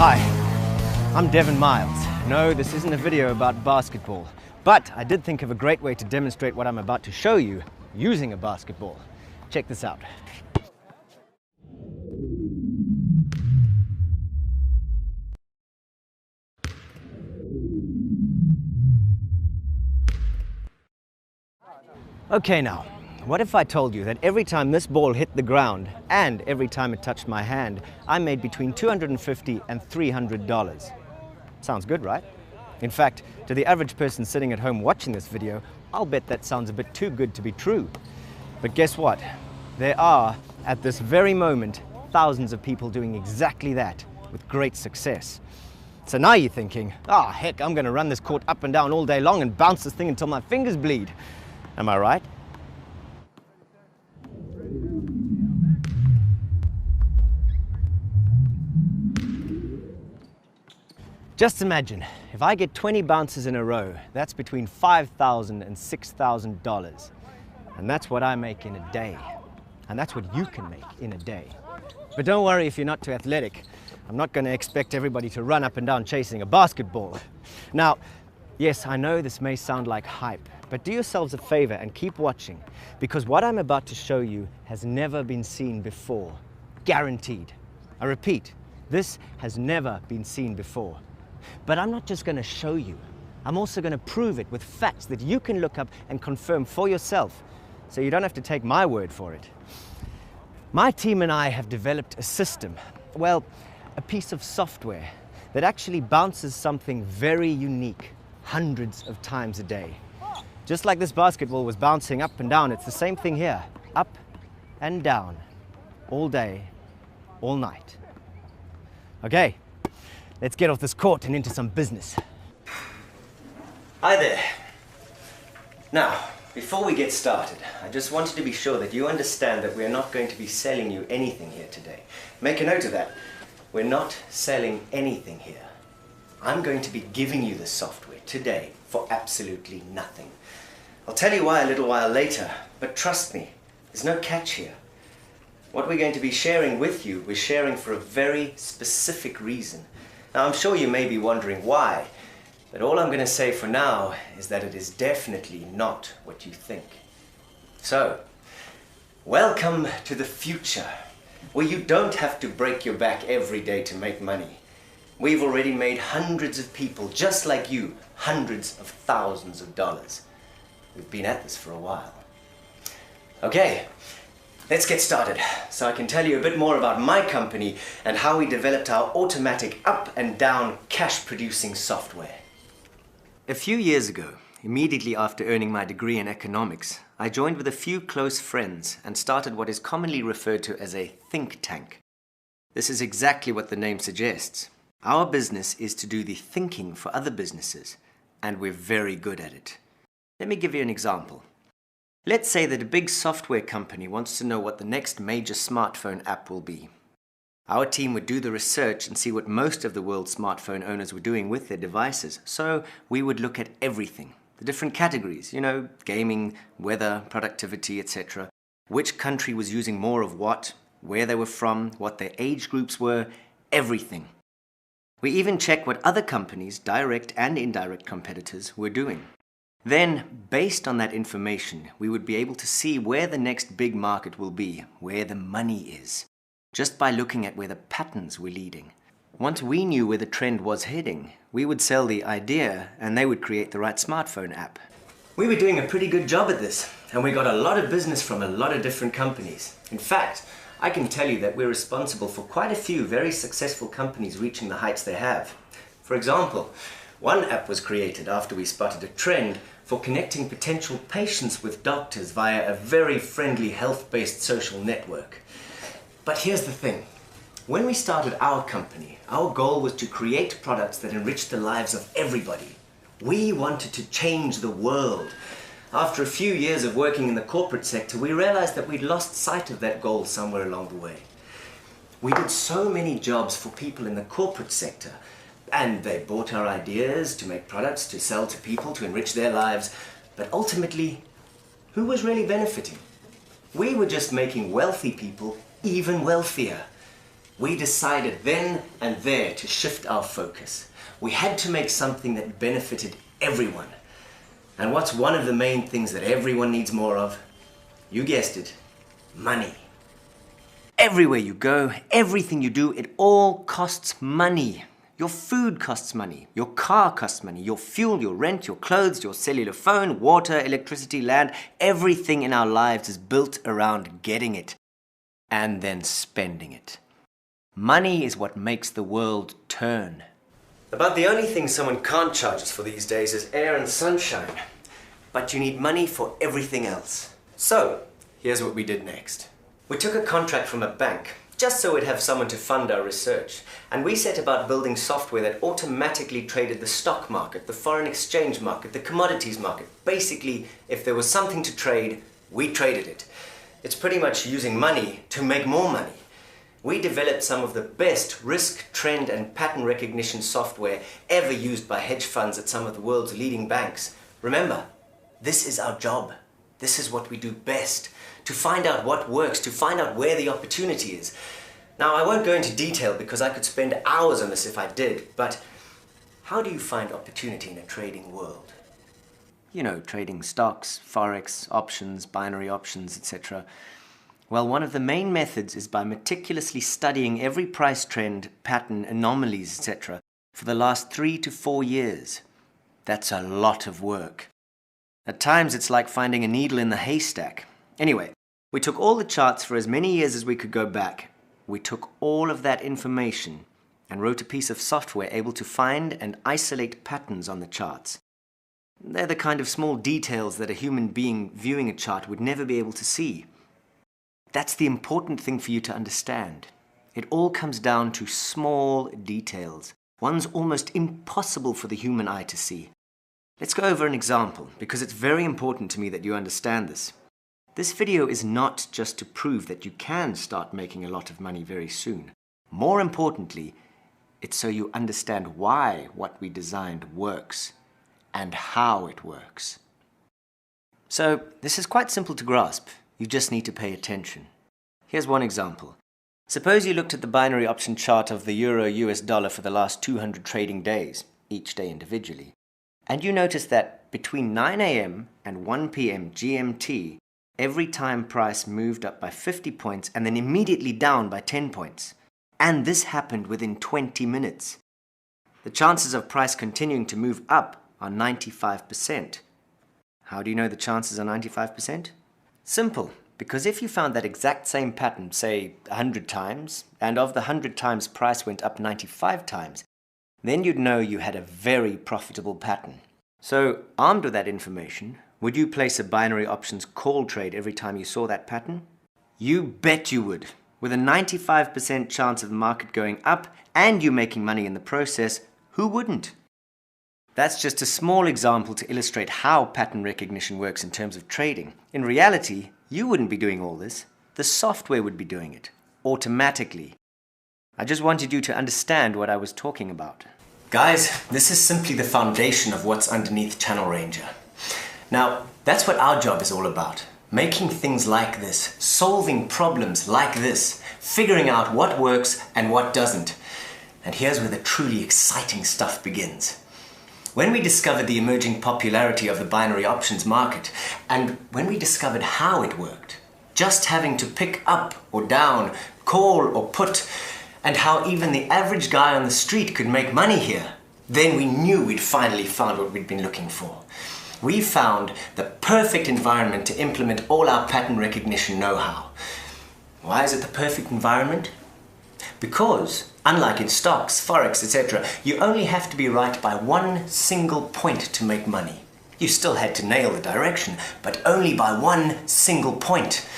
Hi, I'm Devin Miles. No, this isn't a video about basketball, but I did think of a great way to demonstrate what I'm about to show you using a basketball. Check this out. Okay now, what if I told you that every time this ball hit the ground and every time it touched my hand, I made between $250 and $300? Sounds good, right? In fact, to the average person sitting at home watching this video, I'll bet that sounds a bit too good to be true. But guess what? There are, at this very moment, thousands of people doing exactly that with great success. So now you're thinking, oh heck, I'm going to run this court up and down all day long and bounce this thing until my fingers bleed. Am I right? Just imagine, if I get 20 bounces in a row, that's between $5,000 and $6,000. And that's what I make in a day. And that's what you can make in a day. But don't worry if you're not too athletic. I'm not going to expect everybody to run up and down chasing a basketball. Now, yes, I know this may sound like hype, but do yourselves a favor and keep watching, because what I'm about to show you has never been seen before. Guaranteed. I repeat, this has never been seen before. But I'm not just going to show you. I'm also going to prove it with facts that you can look up and confirm for yourself, so you don't have to take my word for it. My team and I have developed a system, well, a piece of software that actually bounces something very unique hundreds of times a day. Just like this basketball was bouncing up and down, it's the same thing here. Up and down, all day, all night. Okay, let's get off this court and into some business. Hi there. Now, before we get started, I just wanted to be sure that you understand that we're not going to be selling you anything here today. Make a note of that. We're not selling anything here. I'm going to be giving you the software today for absolutely nothing. I'll tell you why a little while later, but trust me, there's no catch here. What we're going to be sharing with you, we're sharing for a very specific reason. Now, I'm sure you may be wondering why, but all I'm going to say for now is that it is definitely not what you think. So, welcome to the future, where you don't have to break your back every day to make money. We've already made hundreds of people just like you, hundreds of thousands of dollars. We've been at this for a while. Okay, let's get started so I can tell you a bit more about my company and how we developed our automatic up and down cash producing software. A few years ago, immediately after earning my degree in economics, I joined with a few close friends and started what is commonly referred to as a think tank. This is exactly what the name suggests. Our business is to do the thinking for other businesses, and we're very good at it. Let me give you an example. Let's say that a big software company wants to know what the next major smartphone app will be. Our team would do the research and see what most of the world's smartphone owners were doing with their devices. So we would look at everything, the different categories, gaming, weather, productivity, etc. Which country was using more of what, where they were from, what their age groups were, everything. We even check what other companies, direct and indirect competitors, were doing. Then, based on that information, we would be able to see where the next big market will be, where the money is, just by looking at where the patterns were leading. Once we knew where the trend was heading, we would sell the idea and they would create the right smartphone app. We were doing a pretty good job at this, and we got a lot of business from a lot of different companies. In fact, I can tell you that we're responsible for quite a few very successful companies reaching the heights they have. For example, one app was created after we spotted a trend for connecting potential patients with doctors via a very friendly health-based social network. But here's the thing. When we started our company, our goal was to create products that enrich the lives of everybody. We wanted to change the world. After a few years of working in the corporate sector, we realized that we'd lost sight of that goal somewhere along the way. We did so many jobs for people in the corporate sector, and they bought our ideas to make products, to sell to people, to enrich their lives. But ultimately, who was really benefiting? We were just making wealthy people even wealthier. We decided then and there to shift our focus. We had to make something that benefited everyone. And what's one of the main things that everyone needs more of? You guessed it, money. Everywhere you go, everything you do, it all costs money. Your food costs money, your car costs money, your fuel, your rent, your clothes, your cellular phone, water, electricity, land, everything in our lives is built around getting it and then spending it. Money is what makes the world turn. About the only thing someone can't charge us for these days is air and sunshine. But you need money for everything else. So, here's what we did next. We took a contract from a bank, just so we'd have someone to fund our research. And we set about building software that automatically traded the stock market, the foreign exchange market, the commodities market. Basically, if there was something to trade, we traded it. It's pretty much using money to make more money. We developed some of the best risk, trend, and pattern recognition software ever used by hedge funds at some of the world's leading banks. Remember, this is our job. This is what we do best. To find out what works, to find out where the opportunity is. Now, I won't go into detail because I could spend hours on this if I did, but how do you find opportunity in a trading world? You know, trading stocks, forex, options, binary options, etc. Well, one of the main methods is by meticulously studying every price trend, pattern, anomalies, etc. for the last 3 to 4 years. That's a lot of work. At times it's like finding a needle in the haystack. Anyway, we took all the charts for as many years as we could go back. We took all of that information and wrote a piece of software able to find and isolate patterns on the charts. They're the kind of small details that a human being viewing a chart would never be able to see. That's the important thing for you to understand. It all comes down to small details, ones almost impossible for the human eye to see. Let's go over an example, because it's very important to me that you understand this. This video is not just to prove that you can start making a lot of money very soon. More importantly, it's so you understand why what we designed works and how it works. So, this is quite simple to grasp. You just need to pay attention. Here's one example. Suppose you looked at the binary option chart of the euro-US dollar for the last 200 trading days, each day individually, and you notice that between 9 a.m. and 1 p.m. GMT, every time price moved up by 50 points and then immediately down by 10 points. And this happened within 20 minutes. The chances of price continuing to move up are 95%. How do you know the chances are 95%? Simple, because if you found that exact same pattern, say 100 times, and of the 100 times price went up 95 times, then you'd know you had a very profitable pattern. So, armed with that information, would you place a binary options call trade every time you saw that pattern? You bet you would. With a 95% chance of the market going up and you making money in the process, who wouldn't? That's just a small example to illustrate how pattern recognition works in terms of trading. In reality, you wouldn't be doing all this. The software would be doing it, automatically. I just wanted you to understand what I was talking about. Guys, this is simply the foundation of what's underneath Channel Ranger. Now, that's what our job is all about. Making things like this, solving problems like this, figuring out what works and what doesn't. And here's where the truly exciting stuff begins. When we discovered the emerging popularity of the binary options market, and when we discovered how it worked, just having to pick up or down, call or put, and how even the average guy on the street could make money here, then we knew we'd finally found what we'd been looking for. We found the perfect environment to implement all our pattern recognition know-how. Why is it the perfect environment? Because, unlike in stocks, forex, etc., you only have to be right by one single point to make money. You still had to nail the direction, but only by one single point.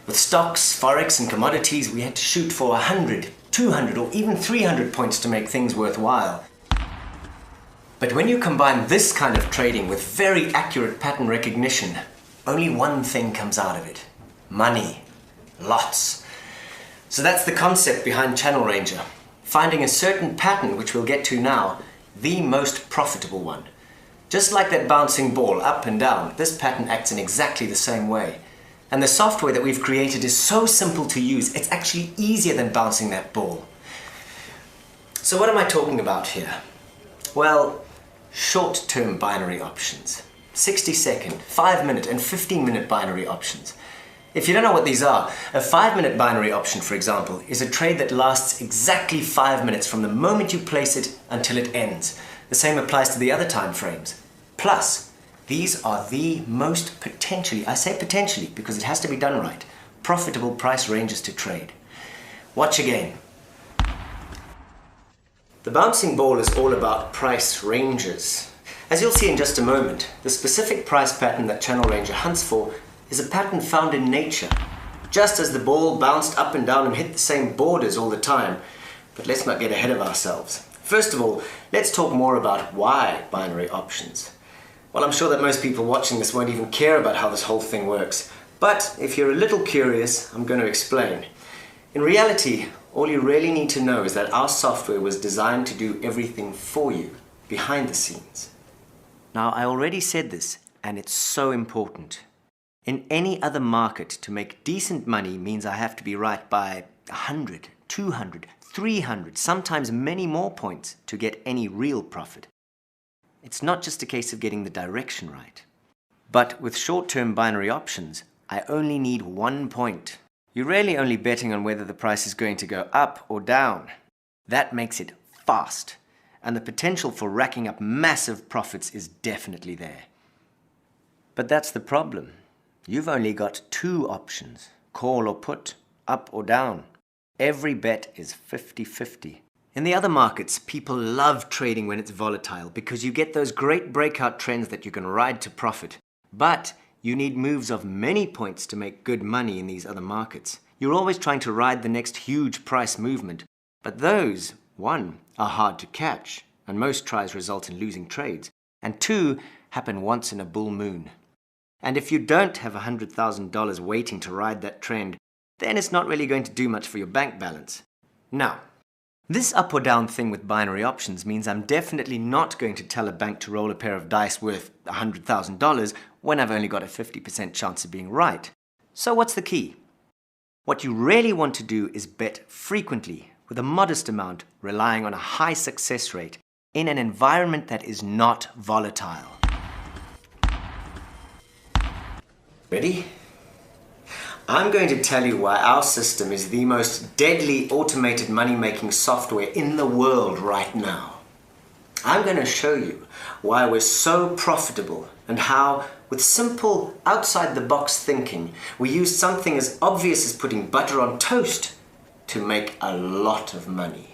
With stocks, forex, and commodities, we had to shoot for 100, 200, or even 300 points to make things worthwhile. But when you combine this kind of trading with very accurate pattern recognition, only one thing comes out of it. Money. Lots. So that's the concept behind Channel Ranger. Finding a certain pattern, which we'll get to now, the most profitable one. Just like that bouncing ball, up and down, this pattern acts in exactly the same way. And the software that we've created is so simple to use, it's actually easier than bouncing that ball. So what am I talking about here? Well, short-term binary options. 60-second, 5-minute and 15-minute binary options. If you don't know what these are, a 5-minute binary option, for example, is a trade that lasts exactly 5 minutes from the moment you place it until it ends. The same applies to the other time frames. Plus, these are the most potentially, I say potentially because it has to be done right, profitable price ranges to trade. Watch again. The bouncing ball is all about price ranges. As you'll see in just a moment, the specific price pattern that Channel Ranger hunts for is a pattern found in nature, just as the ball bounced up and down and hit the same borders all the time. But let's not get ahead of ourselves. First of all, let's talk more about why binary options. Well, I'm sure that most people watching this won't even care about how this whole thing works, but if you're a little curious, I'm going to explain. In reality, all you really need to know is that our software was designed to do everything for you, behind the scenes. Now, I already said this, and it's so important. In any other market, to make decent money means I have to be right by 100, 200, 300, sometimes many more points to get any real profit. It's not just a case of getting the direction right. But with short-term binary options, I only need 1 point. You're really only betting on whether the price is going to go up or down. That makes it fast, and the potential for racking up massive profits is definitely there. But that's the problem. You've only got 2 options, call or put, up or down. Every bet is 50-50. In the other markets, people love trading when it's volatile because you get those great breakout trends that you can ride to profit. But you need moves of many points to make good money in these other markets. You're always trying to ride the next huge price movement. But those, 1, are hard to catch, and most tries result in losing trades, and 2, happen once in a bull moon. And if you don't have $100,000 waiting to ride that trend, then it's not really going to do much for your bank balance. Now, this up or down thing with binary options means I'm definitely not going to tell a bank to roll a pair of dice worth $100,000 when I've only got a 50% chance of being right. So what's the key? What you really want to do is bet frequently with a modest amount, relying on a high success rate in an environment that is not volatile. Ready? I'm going to tell you why our system is the most deadly automated money-making software in the world right now. I'm going to show you why we're so profitable and how, with simple, outside-the-box thinking, we use something as obvious as putting butter on toast to make a lot of money.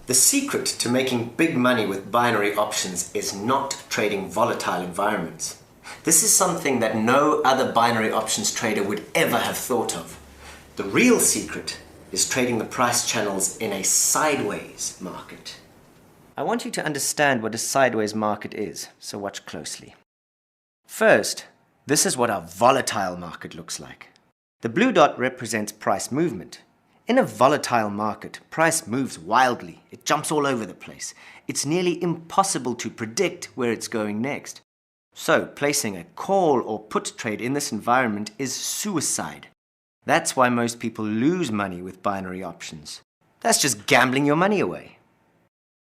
The secret to making big money with binary options is not trading volatile environments. This is something that no other binary options trader would ever have thought of. The real secret is trading the price channels in a sideways market. I want you to understand what a sideways market is, so watch closely. First, this is what a volatile market looks like. The blue dot represents price movement. In a volatile market, price moves wildly. It jumps all over the place. It's nearly impossible to predict where it's going next. So, placing a call or put trade in this environment is suicide. That's why most people lose money with binary options. That's just gambling your money away.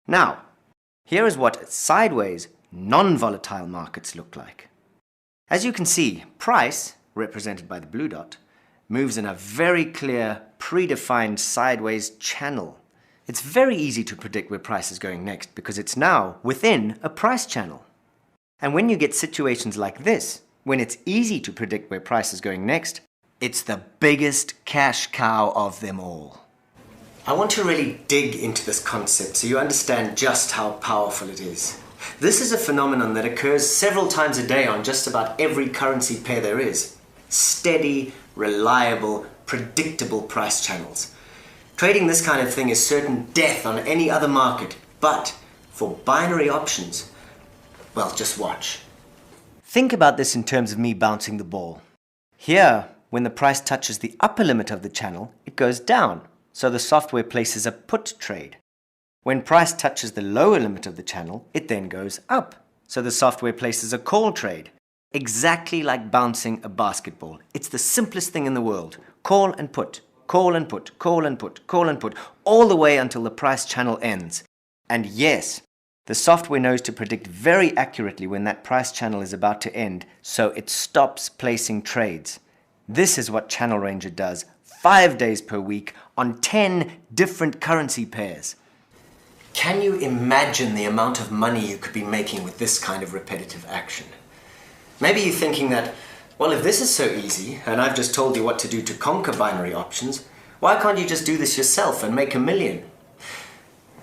Now, here is what sideways, non-volatile markets look like. As you can see, price, represented by the blue dot, moves in a very clear, predefined sideways channel. It's very easy to predict where price is going next because it's now within a price channel. And when you get situations like this, when it's easy to predict where price is going next, it's the biggest cash cow of them all. I want to really dig into this concept so you understand just how powerful it is. This is a phenomenon that occurs several times a day on just about every currency pair there is. Steady, reliable, predictable price channels. Trading this kind of thing is certain death on any other market, but for binary options, well, just watch. Think about this in terms of me bouncing the ball. Here, when the price touches the upper limit of the channel, it goes down, so the software places a put trade. When price touches the lower limit of the channel, it then goes up, so the software places a call trade. Exactly like bouncing a basketball. It's the simplest thing in the world. Call and put, call and put, call and put, call and put, all the way until the price channel ends. And yes, the software knows to predict very accurately when that price channel is about to end, so it stops placing trades. This is what Channel Ranger does 5 days per week on 10 different currency pairs. Can you imagine the amount of money you could be making with this kind of repetitive action? Maybe you're thinking that, well, if this is so easy, and I've just told you what to do to conquer binary options, why can't you just do this yourself and make $1 million?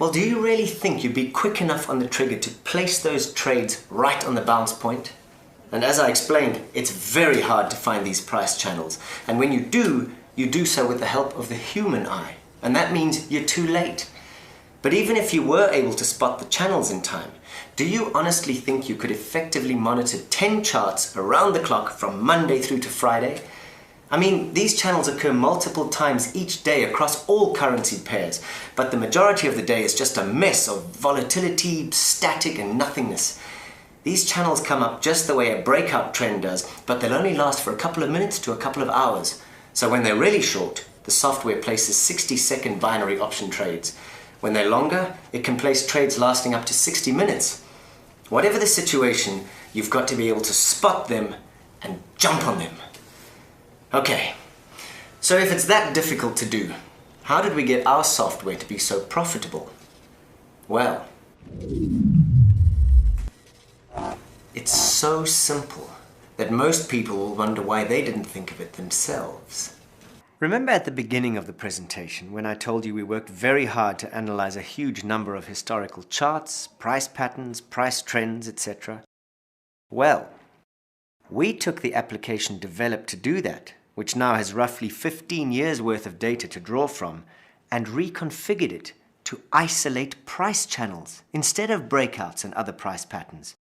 Well, do you really think you'd be quick enough on the trigger to place those trades right on the bounce point? And as I explained, it's very hard to find these price channels. And when you do so with the help of the human eye. And that means you're too late. But even if you were able to spot the channels in time, do you honestly think you could effectively monitor 10 charts around the clock from Monday through to Friday? I mean, these channels occur multiple times each day across all currency pairs, but the majority of the day is just a mess of volatility, static, and nothingness. These channels come up just the way a breakout trend does, but they'll only last for a couple of minutes to a couple of hours. So when they're really short, the software places 60-second binary option trades. When they're longer, it can place trades lasting up to 60 minutes. Whatever the situation, you've got to be able to spot them and jump on them. Okay, so if it's that difficult to do, how did we get our software to be so profitable? Well, it's so simple that most people will wonder why they didn't think of it themselves. Remember at the beginning of the presentation when I told you we worked very hard to analyze a huge number of historical charts, price patterns, price trends, etc.? Well, we took the application developed to do that, which now has roughly 15 years worth of data to draw from, and reconfigured it to isolate price channels instead of breakouts and other price patterns.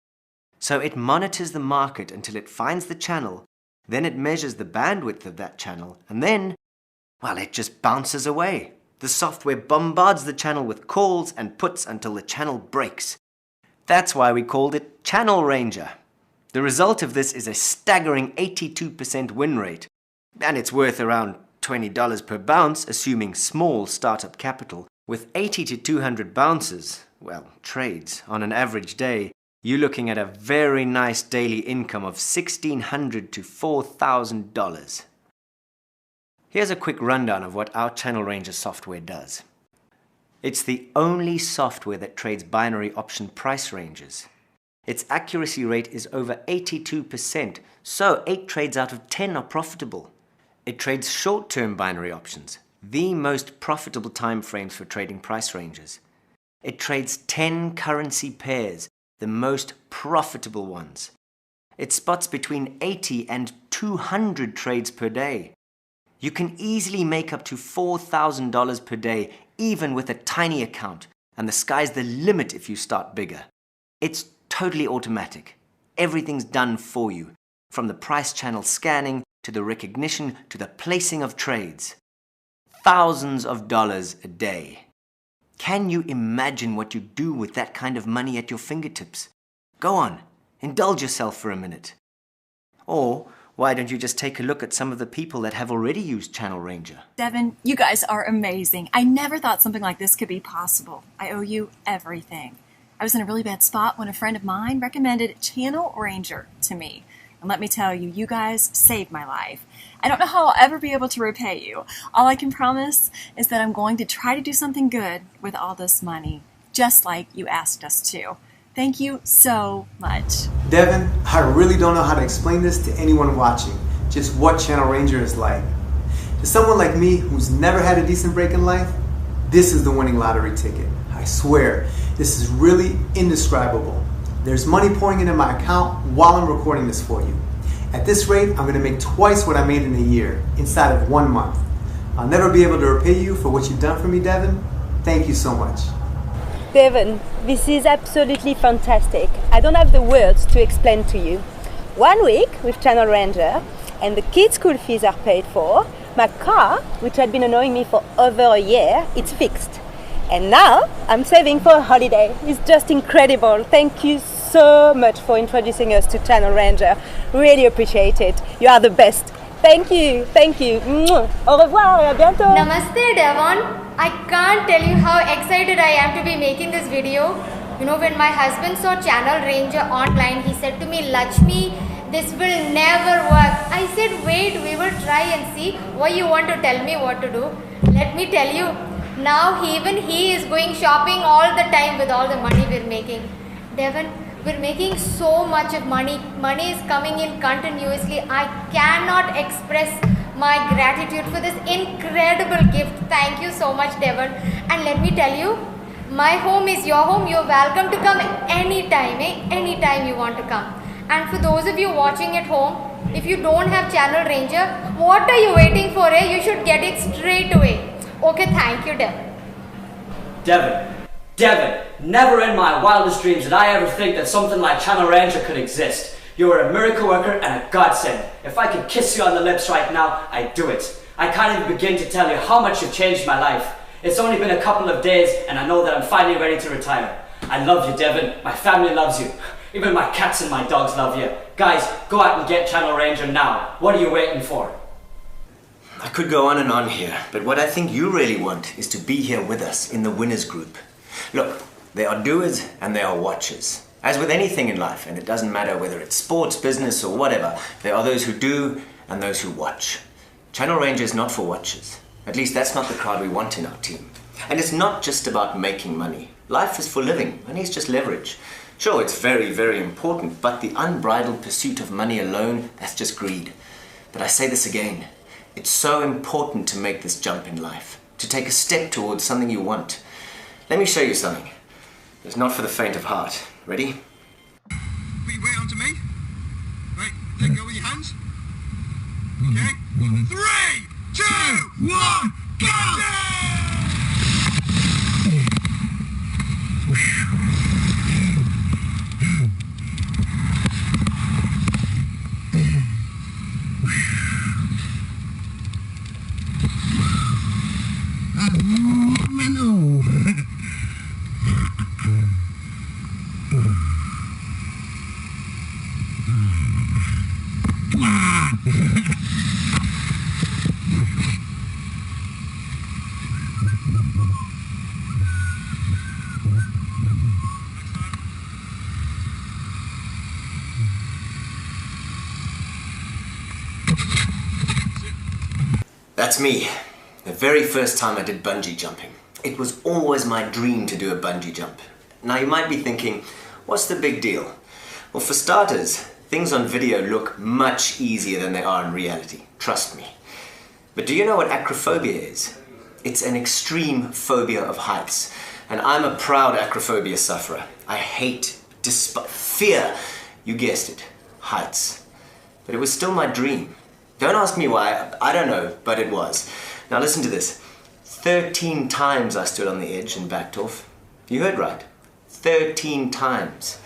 So it monitors the market until it finds the channel, then it measures the bandwidth of that channel, and then, well, it just bounces away. The software bombards the channel with calls and puts until the channel breaks. That's why we called it Channel Ranger. The result of this is a staggering 82% win rate, and it's worth around $20 per bounce, assuming small startup capital. With 80 to 200 bounces, well, trades, on an average day, you're looking at a very nice daily income of $1,600 to $4,000. Here's a quick rundown of what our Channel Ranger software does. It's the only software that trades binary option price ranges. Its accuracy rate is over 82%, so 8 trades out of 10 are profitable. It trades short-term binary options, the most profitable time frames for trading price ranges. It trades 10 currency pairs, the most profitable ones. It spots between 80 and 200 trades per day. You can easily make up to $4,000 per day, even with a tiny account, and the sky's the limit if you start bigger. It's totally automatic. Everything's done for you, from the price channel scanning, to the recognition, to the placing of trades. Thousands of dollars a day. Can you imagine what you do with that kind of money at your fingertips? Go on, indulge yourself for a minute. Or why don't you just take a look at some of the people that have already used Channel Ranger? Devin, you guys are amazing. I never thought something like this could be possible. I owe you everything. I was in a really bad spot when a friend of mine recommended Channel Ranger to me. And let me tell you, you guys saved my life. I don't know how I'll ever be able to repay you. All I can promise is that I'm going to try to do something good with all this money, just like you asked us to. Thank you so much. Devin, I really don't know how to explain this to anyone watching, just what Channel Ranger is like. To someone like me who's never had a decent break in life, this is the winning lottery ticket. I swear, this is really indescribable. There's money pouring into my account while I'm recording this for you. At this rate, I'm going to make twice what I made in a year, inside of 1 month. I'll never be able to repay you for what you've done for me, Devin. Thank you so much. Devin, this is absolutely fantastic. I don't have the words to explain to you. 1 week with Channel Ranger, and the kids' school fees are paid for. My car, which had been annoying me for over a year, it's fixed. And now I'm saving for a holiday. It's just incredible. Thank you so much for introducing us to Channel Ranger. Really appreciate it. You are the best. Thank you. Thank you. Au revoir et à bientôt. Namaste, Devon. I can't tell you how excited I am to be making this video. You know, when my husband saw Channel Ranger online, he said to me, Lakshmi, this will never work. I said, wait, we will try and see. Why you want to tell me what to do? Let me tell you, now even he is going shopping all the time with all the money we're making. Devon, we're making so much of money. Money is coming in continuously. I cannot express my gratitude for this incredible gift. Thank you so much, Devon. And let me tell you, my home is your home. You're welcome to come anytime, anytime you want to come. And for those of you watching at home, if you don't have Channel Ranger, what are you waiting for? You should get it straight away. Okay, thank you, Devon. Devon, never in my wildest dreams did I ever think that something like Channel Ranger could exist. You are a miracle worker and a godsend. If I could kiss you on the lips right now, I'd do it. I can't even begin to tell you how much you've changed my life. It's only been a couple of days and I know that I'm finally ready to retire. I love you, Devon. My family loves you. Even my cats and my dogs love you. Guys, go out and get Channel Ranger now. What are you waiting for? I could go on and on here, but what I think you really want is to be here with us in the winners group. Look, there are doers and there are watchers. As with anything in life, and it doesn't matter whether it's sports, business or whatever, there are those who do and those who watch. Channel Ranger is not for watchers. At least that's not the crowd we want in our team. And it's not just about making money. Life is for living. Money is just leverage. Sure, it's very, very important, but the unbridled pursuit of money alone, that's just greed. But I say this again, it's so important to make this jump in life, to take a step towards something you want. Let me show you something. It's not for the faint of heart. Ready? Wait onto me. Right, let go with your hands. Okay? 3, 2, 1, go! That's me. The very first time I did bungee jumping. It was always my dream to do a bungee jump. Now you might be thinking, what's the big deal? Well, for starters, things on video look much easier than they are in reality. Trust me. But do you know what acrophobia is? It's an extreme phobia of heights. And I'm a proud acrophobia sufferer. I hate, fear, you guessed it, heights. But it was still my dream. Don't ask me why, I don't know, but it was. Now listen to this. 13 times I stood on the edge and backed off. You heard right. 13 times.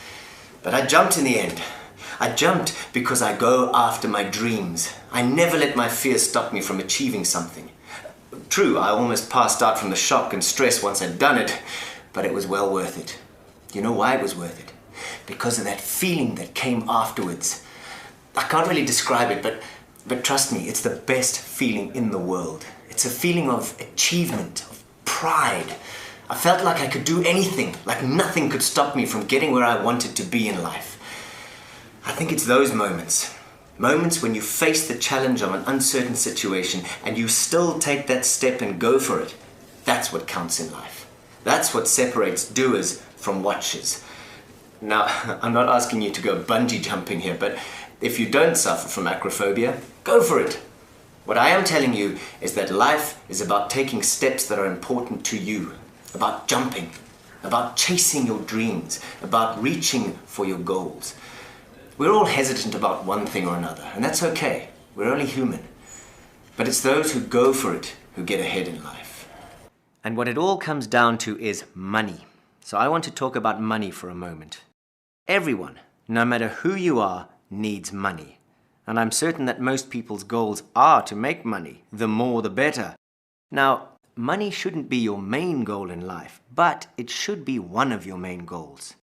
But I jumped in the end. I jumped because I go after my dreams. I never let my fear stop me from achieving something. True, I almost passed out from the shock and stress once I'd done it, but it was well worth it. You know why it was worth it? Because of that feeling that came afterwards. I can't really describe it, but trust me, it's the best feeling in the world. It's a feeling of achievement, of pride. I felt like I could do anything, like nothing could stop me from getting where I wanted to be in life. I think it's those moments. Moments when you face the challenge of an uncertain situation and you still take that step and go for it. That's what counts in life. That's what separates doers from watchers. Now, I'm not asking you to go bungee jumping here, but if you don't suffer from acrophobia, go for it. What I am telling you is that life is about taking steps that are important to you, about jumping, about chasing your dreams, about reaching for your goals. We're all hesitant about one thing or another, and that's okay. We're only human. But it's those who go for it who get ahead in life. And what it all comes down to is money. So I want to talk about money for a moment. Everyone, no matter who you are, needs money. And I'm certain that most people's goals are to make money. The more the better. Now, money shouldn't be your main goal in life, but it should be one of your main goals.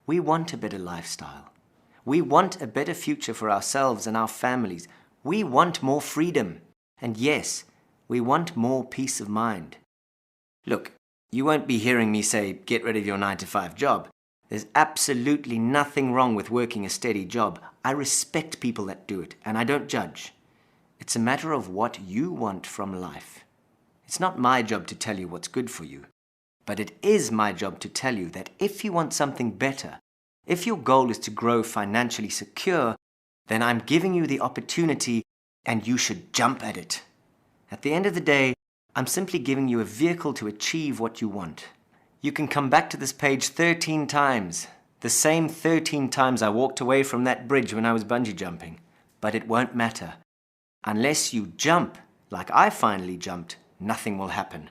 We want a better lifestyle. We want a better future for ourselves and our families. We want more freedom. And yes, we want more peace of mind. Look, you won't be hearing me say, get rid of your 9-to-5 job. There's absolutely nothing wrong with working a steady job. I respect people that do it, and I don't judge. It's a matter of what you want from life. It's not my job to tell you what's good for you, but it is my job to tell you that if you want something better, if your goal is to grow financially secure, then I'm giving you the opportunity and you should jump at it. At the end of the day, I'm simply giving you a vehicle to achieve what you want. You can come back to this page 13 times, the same 13 times I walked away from that bridge when I was bungee jumping, but it won't matter. Unless you jump, like I finally jumped, nothing will happen.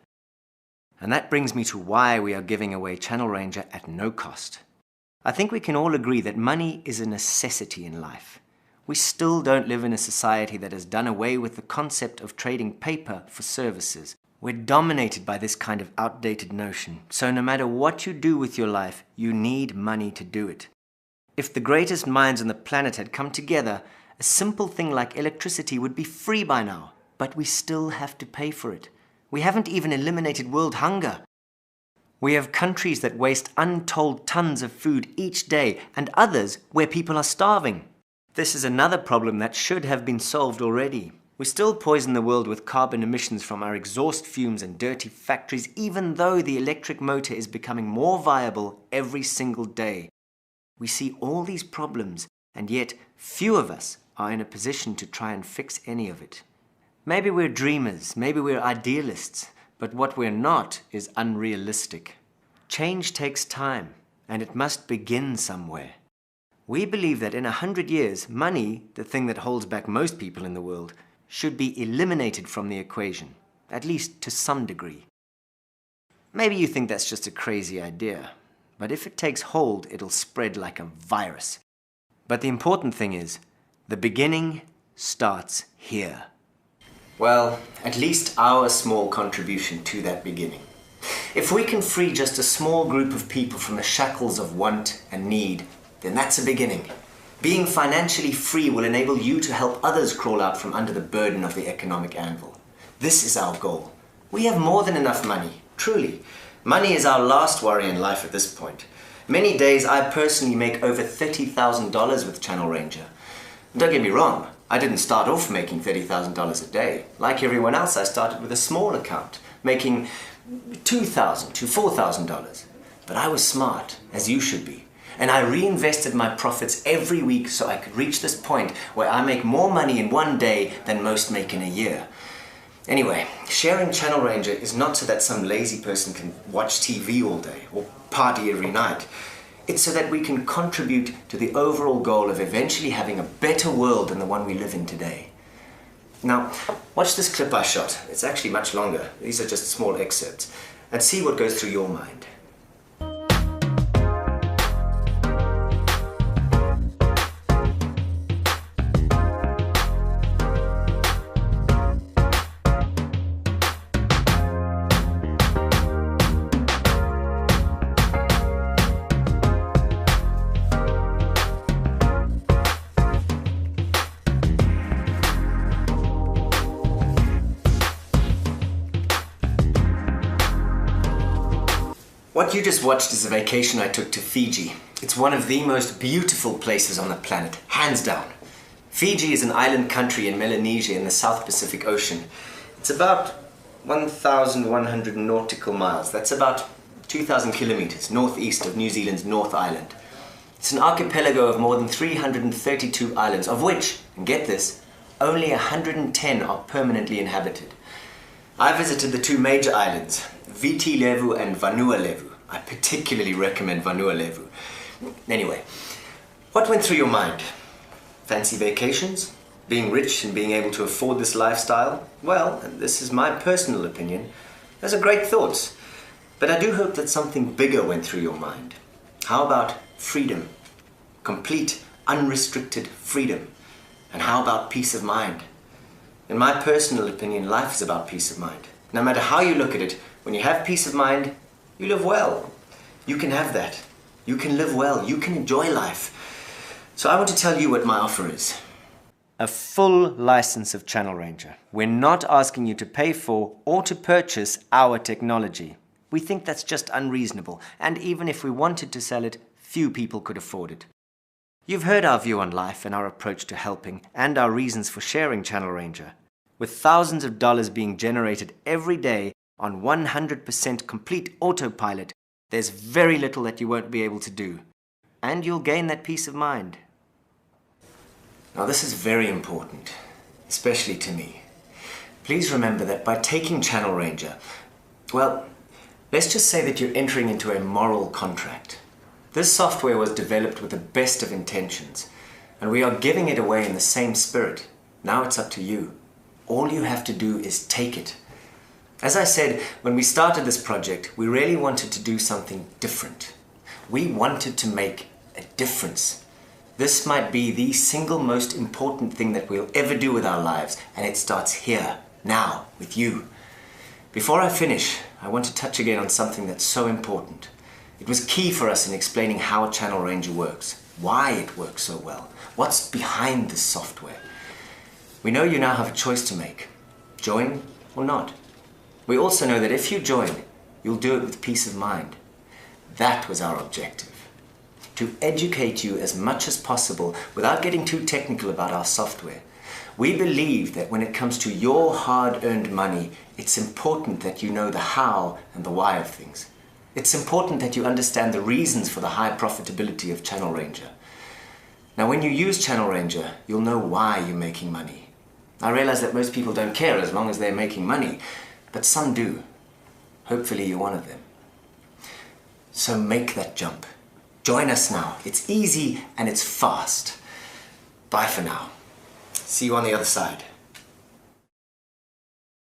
And that brings me to why we are giving away Channel Ranger at no cost. I think we can all agree that money is a necessity in life. We still don't live in a society that has done away with the concept of trading paper for services. We're dominated by this kind of outdated notion. So no matter what you do with your life, you need money to do it. If the greatest minds on the planet had come together, a simple thing like electricity would be free by now. But we still have to pay for it. We haven't even eliminated world hunger. We have countries that waste untold tons of food each day, and others where people are starving. This is another problem that should have been solved already. We still poison the world with carbon emissions from our exhaust fumes and dirty factories, even though the electric motor is becoming more viable every single day. We see all these problems, and yet few of us are in a position to try and fix any of it. Maybe we're dreamers, maybe we're idealists, but what we're not is unrealistic. Change takes time, and it must begin somewhere. We believe that in 100 years, money, the thing that holds back most people in the world, should be eliminated from the equation, at least to some degree. Maybe you think that's just a crazy idea, but if it takes hold, it'll spread like a virus. But the important thing is, the beginning starts here. Well, at least our small contribution to that beginning. If we can free just a small group of people from the shackles of want and need, then that's a beginning. Being financially free will enable you to help others crawl out from under the burden of the economic anvil. This is our goal. We have more than enough money, truly. Money is our last worry in life at this point. Many days I personally make over $30,000 with Channel Ranger. Don't get me wrong, I didn't start off making $30,000 a day. Like everyone else, I started with a small account, making $2,000 to $4,000. But I was smart, as you should be. And I reinvested my profits every week so I could reach this point where I make more money in one day than most make in a year. Anyway, sharing Channel Ranger is not so that some lazy person can watch TV all day or party every night. It's so that we can contribute to the overall goal of eventually having a better world than the one we live in today. Now, watch this clip I shot. It's actually much longer. These are just small excerpts. And see what goes through your mind. What you just watched is a vacation I took to Fiji. It's one of the most beautiful places on the planet, hands down. Fiji is an island country in Melanesia in the South Pacific Ocean. It's about 1,100 nautical miles. That's about 2,000 kilometers northeast of New Zealand's North Island. It's an archipelago of more than 332 islands, of which, and get this, only 110 are permanently inhabited. I visited the two major islands, Viti Levu and Vanua Levu. I particularly recommend Vanua Levu. Anyway, what went through your mind? Fancy vacations? Being rich and being able to afford this lifestyle? Well, and this is my personal opinion, those are great thoughts. But I do hope that something bigger went through your mind. How about freedom? Complete, unrestricted freedom. And how about peace of mind? In my personal opinion, life is about peace of mind. No matter how you look at it, when you have peace of mind, you live well. You can have that. you can live well, you can enjoy life. So I want to tell you what my offer is. A full license of Channel Ranger. We're not asking you to pay for or to purchase our technology. We think that's just unreasonable, and even if we wanted to sell it, few people could afford it. You've heard our view on life and our approach to helping, and our reasons for sharing Channel Ranger. With thousands of dollars being generated every day on 100% complete autopilot, there's very little that you won't be able to do. And you'll gain that peace of mind. Now this is very important, especially to me. Please remember that by taking Channel Ranger, well, let's just say that you're entering into a moral contract. This software was developed with the best of intentions, and we are giving it away in the same spirit. Now it's up to you. All you have to do is take it. As I said, when we started this project, we really wanted to do something different. We wanted to make a difference. This might be the single most important thing that we'll ever do with our lives, and it starts here, now, with you. Before I finish, I want to touch again on something that's so important. It was key for us in explaining how Channel Ranger works, why it works so well, what's behind this software. We know you now have a choice to make, join or not. We also know that if you join, you'll do it with peace of mind. That was our objective. To educate you as much as possible without getting too technical about our software. We believe that when it comes to your hard-earned money, it's important that you know the how and the why of things. It's important that you understand the reasons for the high profitability of Channel Ranger. Now, when you use Channel Ranger, you'll know why you're making money. I realize that most people don't care as long as they're making money, but some do. Hopefully you're one of them. So make that jump. Join us now. It's easy and it's fast. Bye for now. See you on the other side.